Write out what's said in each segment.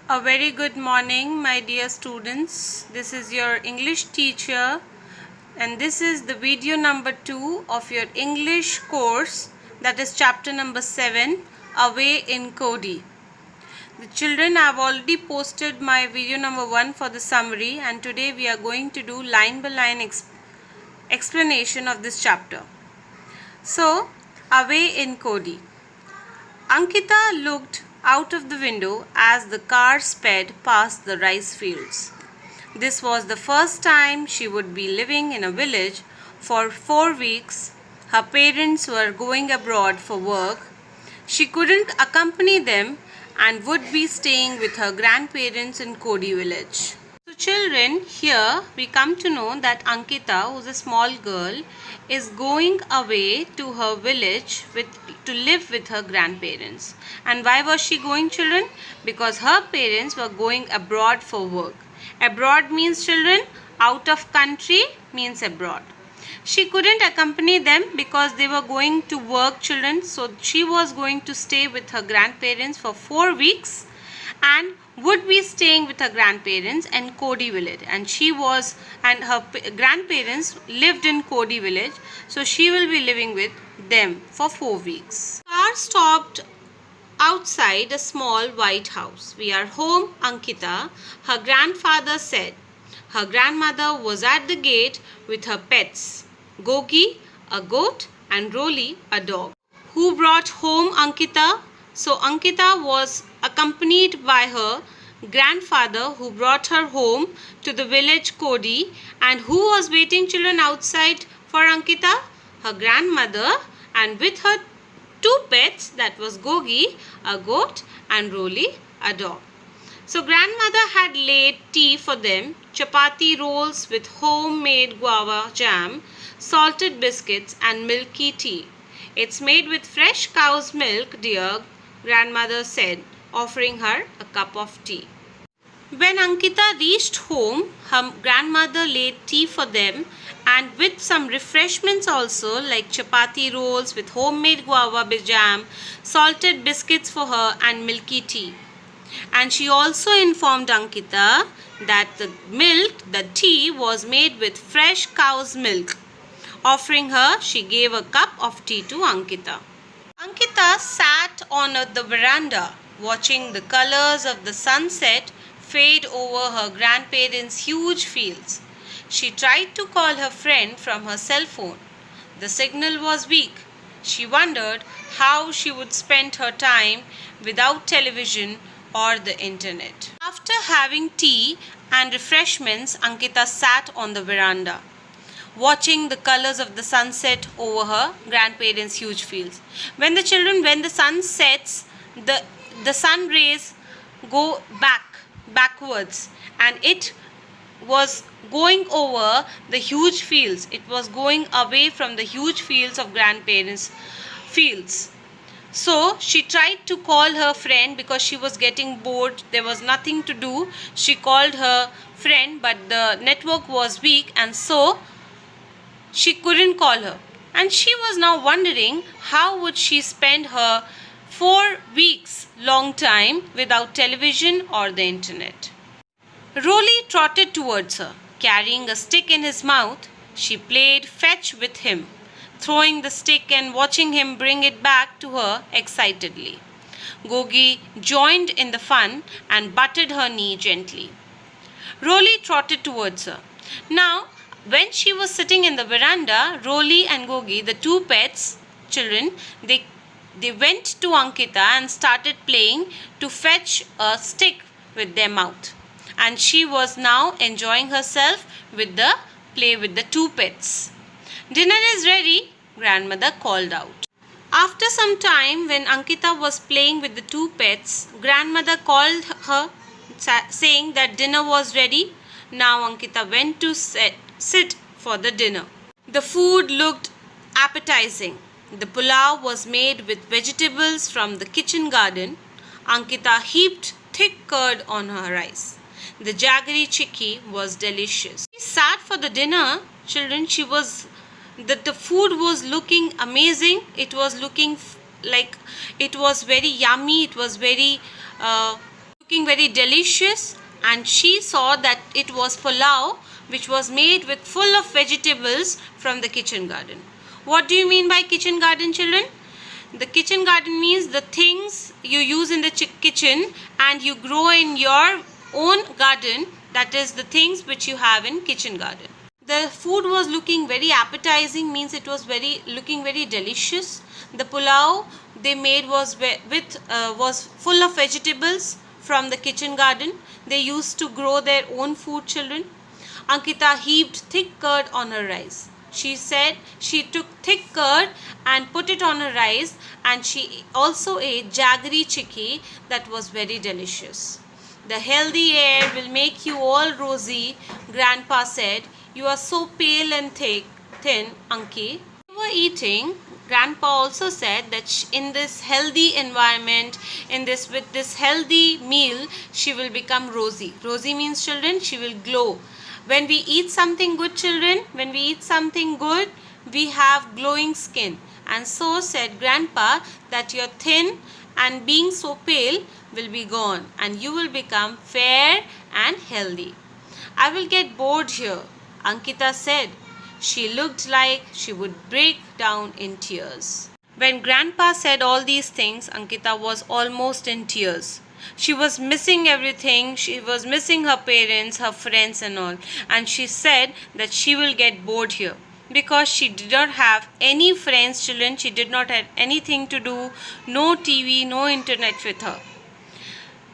A very good morning, my dear students. This is your English teacher, and this is the video number 2 of your English course, that is chapter number 7, Away in Cody. The children, have already posted my video number 1 for the summary, and today we are going to do line by line explanation of this chapter. So, Away in Cody. Ankita looked out of the window as the car sped past the rice fields. This was the first time she would be living in a village for 4 weeks. Her parents were going abroad for work. She couldn't accompany them and would be staying with her grandparents in Cody village. So children, here we come to know that Ankita, who's a small girl, is going away to her village to live with her grandparents. And why was she going, children? Because her parents were going abroad for work. Abroad means, children, out of country means abroad. She couldn't accompany them because they were going to work, children. So she was going to stay with her grandparents for 4 weeks and would be staying with her grandparents in Cody village, and her grandparents lived in Cody village, so she will be living with them for 4 weeks. Car stopped outside a small white house. "We are home, Ankita," her grandfather said. Her grandmother was at the gate with her pets, Gogi, a goat, and Rolly, a dog. Who brought home Ankita? So Ankita was accompanied by her grandfather, who brought her home to the village Cody. And who was waiting, children, outside for Ankita? Her grandmother, and with her 2 pets, that was Gogi, a goat, and Rolly, a dog. So grandmother had laid tea for them, chapati rolls with homemade guava jam, salted biscuits, and milky tea. "It's made with fresh cow's milk, dear," grandmother said, offering her a cup of tea. When Ankita reached home, her grandmother laid tea for them and with some refreshments also, like chapati rolls with homemade guava jam, salted biscuits for her, and milky tea. And she also informed Ankita that the tea was made with fresh cow's milk. Offering her, she gave a cup of tea to Ankita. Ankita sat on the veranda, watching the colors of the sunset fade over her grandparents' huge fields. She tried to call her friend from her cell phone. The signal was weak. She wondered how she would spend her time without television or the internet. After having tea and refreshments, Ankita sat on the veranda, watching the colors of the sunset over her grandparents' huge fields. When the sun sets, the sun rays go backwards, and it was going over the huge fields. It was going away from the huge fields of grandparents' fields. So she tried to call her friend because she was getting bored. There was nothing to do. She called her friend, but the network was weak, and so she couldn't call her. And she was now wondering how would she spend her 4 weeks long time without television or the internet. Rolly trotted towards her, carrying a stick in his mouth. She played fetch with him, throwing the stick and watching him bring it back to her excitedly. Gogi joined in the fun and butted her knee gently. Rolly trotted towards her. Now, when she was sitting in the veranda, Rolly and Gogi, the 2 pets, children, they went to Ankita and started playing to fetch a stick with their mouth. And she was now enjoying herself with the play with the 2 pets. "Dinner is ready," grandmother called out. After some time, when Ankita was playing with the 2 pets, grandmother called her, saying that dinner was ready. Now Ankita went to sit for the dinner. The food looked appetizing. The pulao was made with vegetables from the kitchen garden. Ankita heaped thick curd on her rice. The jaggery chicky was delicious. She sat for the dinner, children. The food was looking amazing. It was looking like it was very yummy. It was very looking very delicious, and she saw that it was pulao which was made with full of vegetables from the kitchen garden. What do you mean by kitchen garden, children? The kitchen garden means the things you use in the kitchen and you grow in your own garden, that is the things which you have in kitchen garden. The food was looking very appetizing, means it was looking very delicious. The pulao they made was full of vegetables from the kitchen garden. They used to grow their own food, children. Ankita heaped thick curd on her rice. She said she took thick curd and put it on her rice, and she also ate jaggery chikki that was very delicious. The healthy air will make you all rosy, Grandpa said. You are so pale and thin, Anki. They were eating. Grandpa also said that in this healthy environment, with this healthy meal, she will become rosy. Rosy means, children, she will glow. When we eat something good, children, we have glowing skin. And so said Grandpa that your thin and being so pale will be gone and you will become fair and healthy. I will get bored here, Ankita said. She looked like she would break down in tears. When Grandpa said all these things, Ankita was almost in tears. She was missing everything. She was missing her parents, her friends and all. And she said that she will get bored here because she did not have any friends, children. She did not have anything to do, no TV, no internet with her.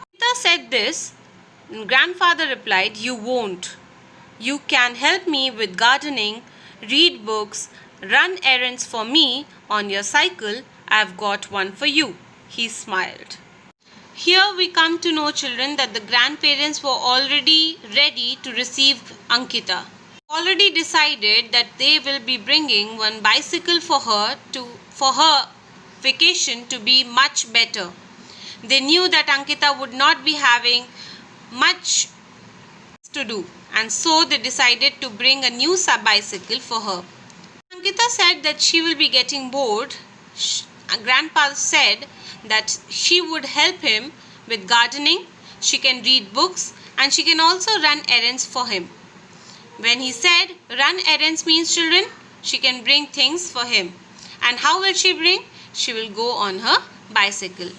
Ankita said this. Grandfather replied, "You won't. You can help me with gardening, read books, run errands for me on your cycle. I've got one for you." He smiled. Here we come to know, children, that the grandparents were already ready to receive Ankita. Already decided that they will be bringing one bicycle for her vacation to be much better. They knew that Ankita would not be having much to do, and so they decided to bring a new bicycle for her. Ankita said that she will be getting bored. Grandpa said that she would help him with gardening, she can read books, and she can also run errands for him. When he said run errands means, children, she can bring things for him. And how will she bring? She will go on her bicycle.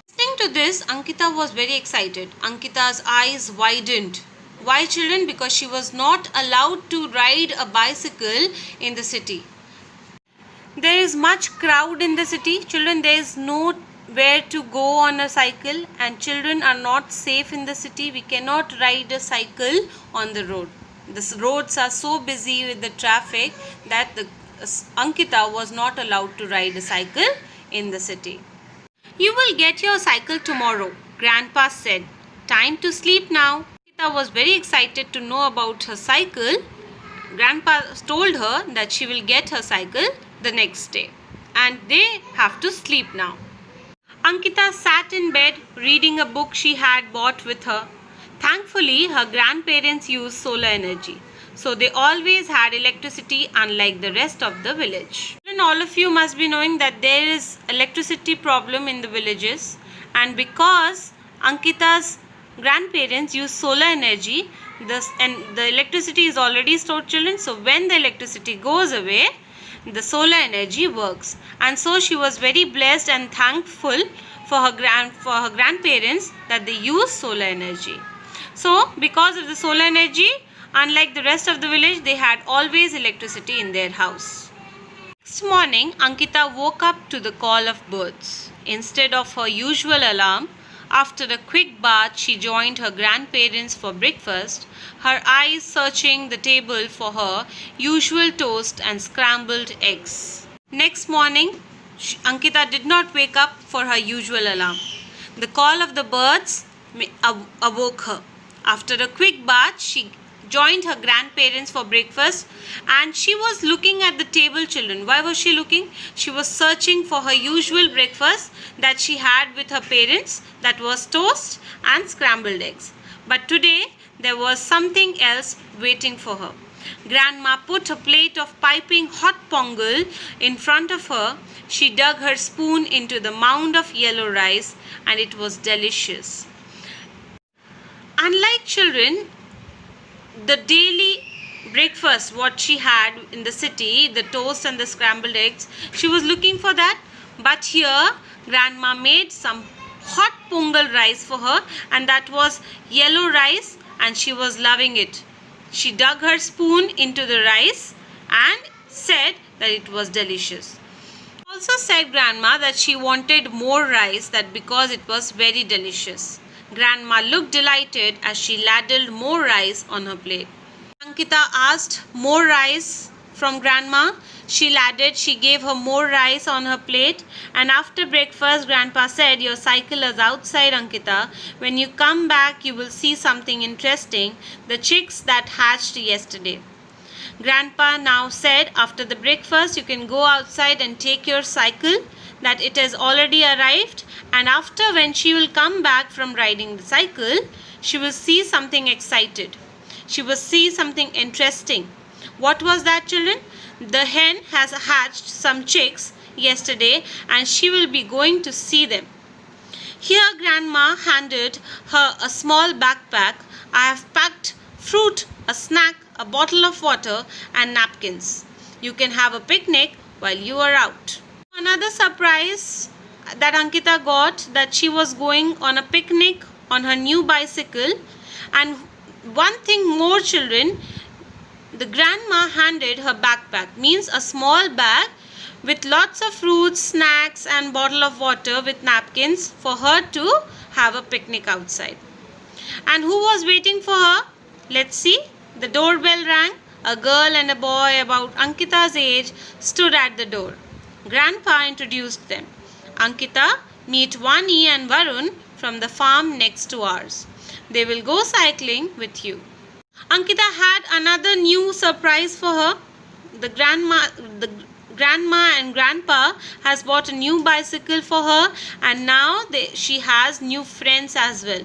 Listening to this, Ankita was very excited. Ankita's eyes widened. Why, children? Because she was not allowed to ride a bicycle in the city. There is much crowd in the city, children. There is nowhere to go on a cycle, and children are not safe in the city. We cannot ride a cycle on the road. The roads are so busy with the traffic that Ankita was not allowed to ride a cycle in the city. You will get your cycle tomorrow, Grandpa said. Time to sleep now. Ankita was very excited to know about her cycle. Grandpa told her that she will get her cycle the next day, and they have to sleep now. Ankita sat in bed reading a book she had bought with her. Thankfully, her grandparents used solar energy, so they always had electricity unlike the rest of the village. And all of you must be knowing that there is electricity problem in the villages, and because Ankita's grandparents use solar energy, the electricity is already stored, children. So when the electricity goes away, the solar energy works, and so she was very blessed and thankful for her grandparents that they use solar energy. So because of the solar energy, unlike the rest of the village, they had always electricity in their house. Next morning, Ankita woke up to the call of birds. Instead of her usual alarm, after a quick bath, she joined her grandparents for breakfast, her eyes searching the table for her usual toast and scrambled eggs. Next morning, Ankita did not wake up for her usual alarm. The call of the birds awoke her. After a quick bath, she joined her grandparents for breakfast, and she was looking at the table, children. Why was she looking? She was searching for her usual breakfast that she had with her parents, that was toast and scrambled eggs. But today there was something else waiting for her. Grandma put a plate of piping hot pongal in front of her. She dug her spoon into the mound of yellow rice, and it was delicious. Unlike children, the daily breakfast what she had in the city, the toast and the scrambled eggs, she was looking for that. But here grandma made some hot pongal rice for her, and that was yellow rice, and she was loving it. She dug her spoon into the rice and said that it was delicious. Also said grandma that she wanted more rice, that because it was very delicious. Grandma looked delighted as she ladled more rice on her plate. Ankita asked more rice from grandma. She ladled, she gave her more rice on her plate, and after breakfast grandpa said, "Your cycle is outside, Ankita. When you come back you will see something interesting, the chicks that hatched yesterday." Grandpa now said, after the breakfast you can go outside and take your cycle, that it has already arrived, and after when she will come back from riding the cycle, she will see something excited. She will see something interesting. What was that, children? The hen has hatched some chicks yesterday and she will be going to see them. Here grandma handed her a small backpack. "I have packed fruit, a snack, a bottle of water and napkins. You can have a picnic while you are out." Another surprise that Ankita got, that she was going on a picnic on her new bicycle. And one thing more, children, the grandma handed her backpack, means a small bag with lots of fruits, snacks and bottle of water with napkins for her to have a picnic outside. And who was waiting for her? Let's see. The doorbell rang. A girl and a boy about Ankita's age stood at the door. Grandpa introduced them. "Ankita, meet Vani and Varun from the farm next to ours. They will go cycling with you." Ankita had another new surprise for her. The grandma and grandpa has bought a new bicycle for her, and now she has new friends as well.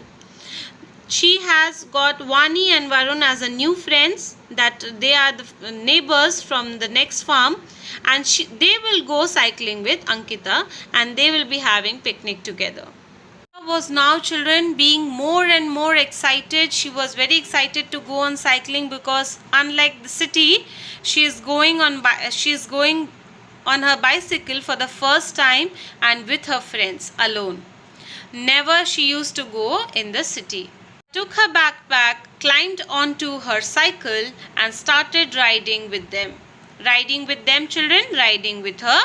She has got Vani and Varun as a new friends, that they are the neighbors from the next farm, and they will go cycling with Ankita and they will be having picnic together. Was now, children, being more and more excited. She was very excited to go on cycling because unlike the city, she is going on her bicycle for the first time and with her friends alone. Never she used to go in the city. Took her backpack, climbed onto her cycle and started riding with them. Riding with them, children, riding with her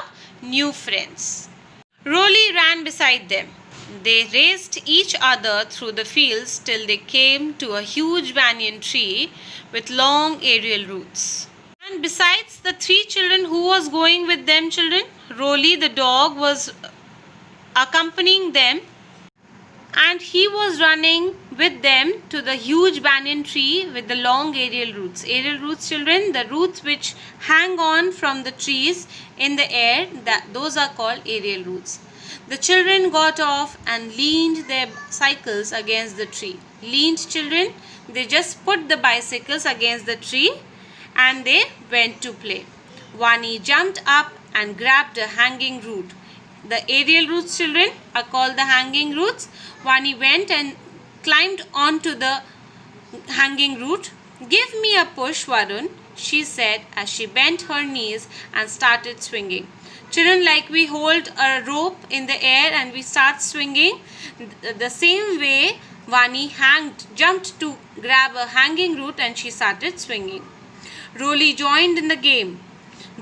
new friends. Roly ran beside them. They raced each other through the fields till they came to a huge banyan tree with long aerial roots. And besides the three children, who was going with them, children? Roly the dog was accompanying them, and he was running with them to the huge banyan tree with the long aerial roots. Aerial roots, children, the roots which hang on from the trees in the air, those are called aerial roots. The children got off and leaned their cycles against the tree. Leaned, children, they just put the bicycles against the tree and they went to play. Vani jumped up and grabbed a hanging root. The aerial roots, children, are called the hanging roots. Vani went and climbed onto the hanging root. "Give me a push, Varun," she said as she bent her knees and started swinging. Children, like we hold a rope in the air and we start swinging, the same way Vani jumped to grab a hanging root and she started swinging. Roly joined in the game,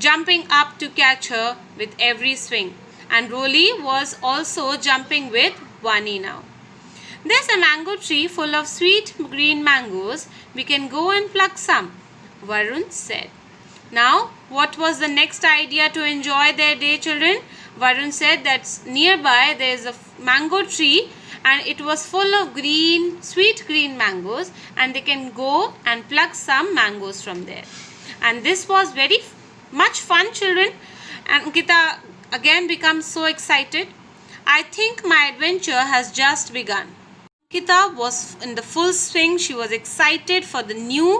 jumping up to catch her with every swing. And Roly was also jumping with Vani now. "There's a mango tree full of sweet green mangoes. We can go and pluck some," Varun said. Now, what was the next idea to enjoy their day, children? Varun said that nearby there is a mango tree and it was full of sweet green mangoes, and they can go and pluck some mangoes from there. And this was very much fun, children. And Ankita again becomes so excited. "I think my adventure has just begun." Ankita was in the full swing. She was excited for the new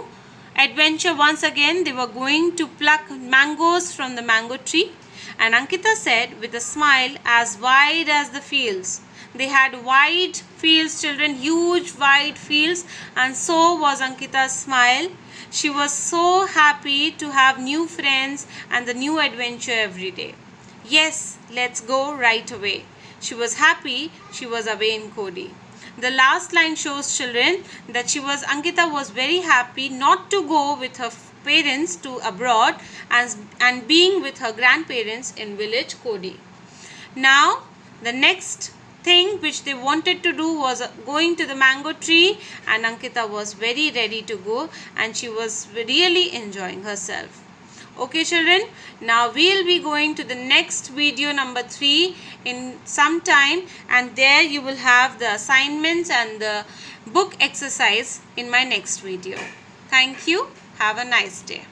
adventure. Once again they were going to pluck mangoes from the mango tree, and Ankita said with a smile as wide as the fields They had wide fields, children, huge wide fields, and so was Ankita's smile. She was so happy to have new friends and the new adventure every day. Yes, let's go right away. She was happy she was away in Kodi. The last line shows, children, that Ankita was very happy not to go with her parents to abroad and being with her grandparents in village Kodi. Now, the next thing which they wanted to do was going to the mango tree, and Ankita was very ready to go and she was really enjoying herself. Okay children, now we will be going to the next video number 3 in some time, and there you will have the assignments and the book exercise in my next video. Thank you. Have a nice day.